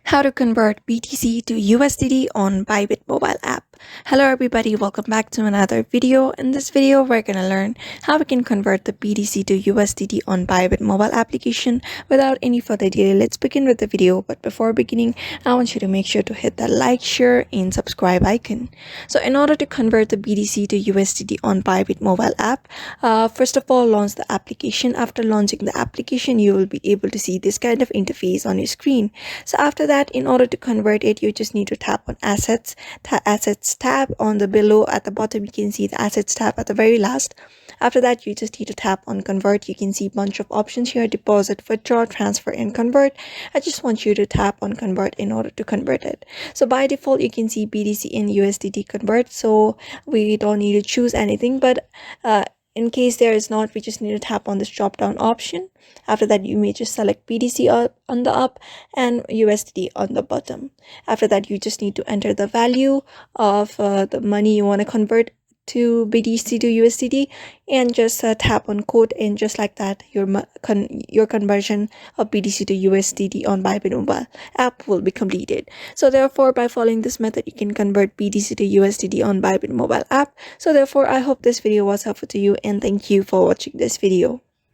How to convert BTC to USDT on Bybit mobile app. Hello everybody, welcome back to another video. In this video, we're gonna learn how we can convert the BTC to USDT on Bybit mobile application. Without any further delay, let's begin with the video. But before beginning, I want you to make sure to hit the like, share, and subscribe icon. So in order to convert the BTC to USDT on Bybit mobile app, first of all, launch the application. After launching the application, you will be able to see this kind of interface on your screen. So after that, in order to convert it, you just need to tap on assets tab on the below. At the bottom, you can see the assets tab at the very last. After that, you just need to tap on convert. You can see a bunch of options here: deposit, withdraw, transfer, and convert. I just want you to tap on convert in order to convert it. So by default, you can see BTC and USDT convert, so we don't need to choose anything. But in case there is not, we just need to tap on this drop down option. After that, you may just select BTC on the up and USDT on the bottom. After that, you just need to enter the value of the money you want to convert to BTC to USDT, and just tap on quote, and just like that, your conversion of BTC to USDT on Bybit mobile app will be completed. So therefore, by following this method, you can convert BTC to USDT on Bybit mobile app. So therefore, I hope this video was helpful to you, and thank you for watching this video.